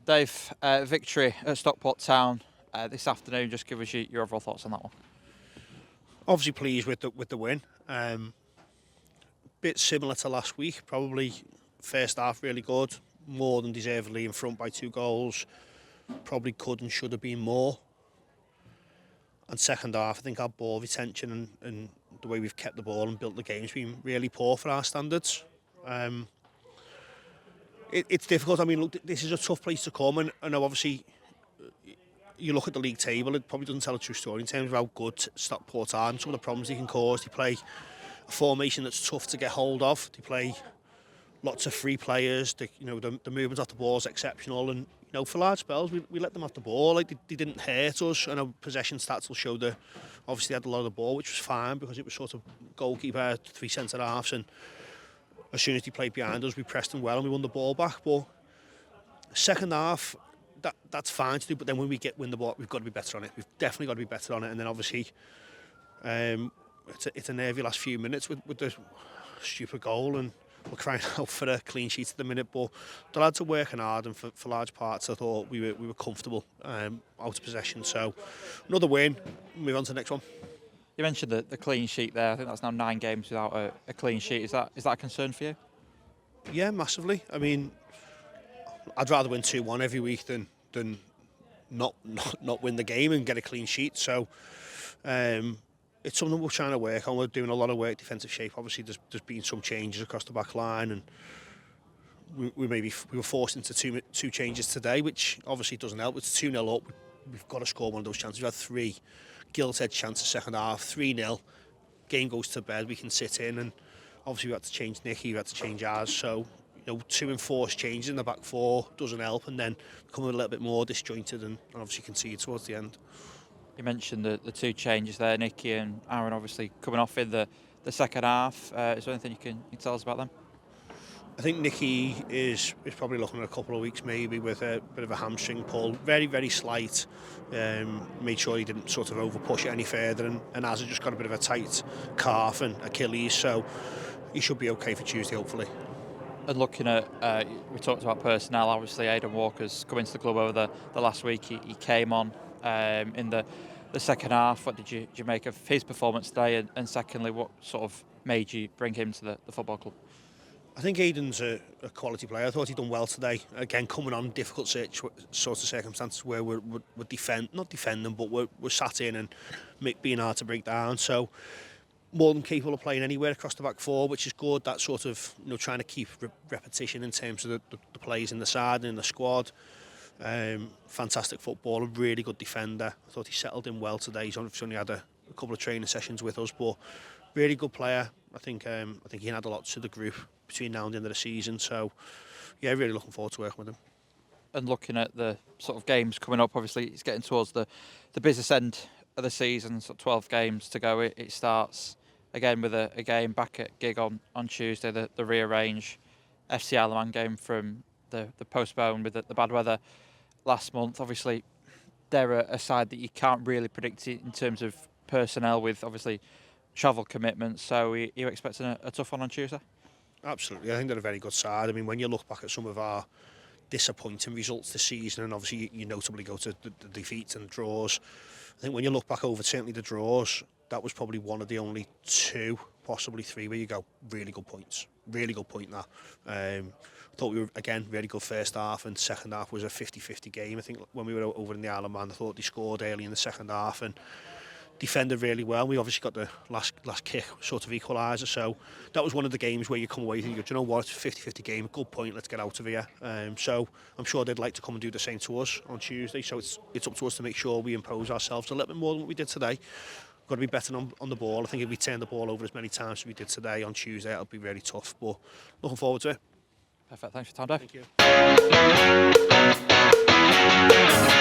Dave, victory at Stockport Town this afternoon. Just give us your overall thoughts on that one. Obviously pleased with the win. Bit similar to last week. Probably first half really good, more than deservedly in front by 2 goals. Probably could and should have been more. And second half, I think our ball retention and the way we've kept the ball and built the game has been really poor for our standards. It's difficult. I mean, look, this is a tough place to come, and I know obviously you look at the league table, it probably doesn't tell a true story in terms of how good Stockport are and some of the problems they can cause. They play a formation that's tough to get hold of. They play lots of free players. The movement off the ball is exceptional, and for large spells we let them off the ball. Like they didn't hurt us. I know possession stats will show that obviously they had a lot of the ball, which was fine because it was sort of goalkeeper, 3 centre halves, and as soon as they played behind us, we pressed them well and we won the ball back. But second half, that's fine to do, but then when we win the ball, we've got to be better on it. We've definitely got to be better on it. And then obviously, it's a nervy last few minutes with the stupid goal, and we're crying out for a clean sheet at the minute. But the lads are working hard, and for large parts, I thought we were comfortable out of possession. So another win. Move on to the next one. You mentioned the clean sheet there. I think that's now 9 games without a clean sheet. Is that a concern for you? Yeah, massively. I mean, I'd rather win 2-1 every week than not win the game and get a clean sheet. So it's something we're trying to work on. We're doing a lot of work defensive shape. Obviously, there's been some changes across the back line, and we were forced into two changes today, which obviously doesn't help. It's 2-0 up. We've got to score one of those chances. We've had 3 gilt-edged chances second half, 3-0. Game goes to bed. We can sit in, and obviously we had to change Nicky. We had to change ours. So 2 enforced changes in the back 4 doesn't help, and then become a little bit more disjointed and obviously concede towards the end. You mentioned the 2 changes there, Nicky and Aaron, obviously coming off in the second half. Is there anything you can tell us about them? I think Nicky is probably looking at a couple of weeks maybe with a bit of a hamstring pull, very, very slight. Made sure he didn't sort of over push it any further, and Azza just got a bit of a tight calf and Achilles, so he should be okay for Tuesday hopefully. And looking at, we talked about personnel, obviously Aidan Walker's come into the club over the last week. He came on in the second half. What did you make of his performance today? And secondly, what sort of made you bring him to the football club? I think Aidan's a quality player. I thought he'd done well today. Again, coming on difficult sort of circumstances where we're not defending, but we're sat in and being hard to break down. So more than capable of playing anywhere across the back 4, which is good. That sort of trying to keep repetition in terms of the players in the side and in the squad. Fantastic footballer, really good defender. I thought he settled in well today. He's only had a couple of training sessions with us, but really good player. I think he can add a lot to the group between now and the end of the season. So yeah, really looking forward to working with him. And looking at the sort of games coming up, obviously it's getting towards the business end of the season. So 12 games to go. It starts again with a game back at Gig on Tuesday. The rearrange FC Isle of Man game from the postpone with the bad weather last month. Obviously, they're a side that you can't really predict in terms of personnel, with obviously travel commitments. So you're expecting a tough one on Tuesday? Absolutely. I think they're a very good side. I mean, when you look back at some of our disappointing results this season, and obviously you notably go to the defeats and draws, I think when you look back over certainly the draws, that was probably one of the only 2, possibly 3, where you go, really good points. Really good point that. I thought we were, again, really good first half, and second half was a 50-50 game. I think when we were over in the Isle of Man, I thought they scored early in the second half and defended really well. We obviously got the last kick sort of equaliser, so that was one of the games where you come away and you go, do you know what, it's a 50-50 game, good point, let's get out of here. So I'm sure they'd like to come and do the same to us on Tuesday, so it's up to us to make sure we impose ourselves a little bit more than what we did today. Got to be better on the ball. I think if we turn the ball over as many times as we did today on Tuesday, it'll be really tough, but looking forward to it. Perfect, thanks for your time, Dave. Thank you.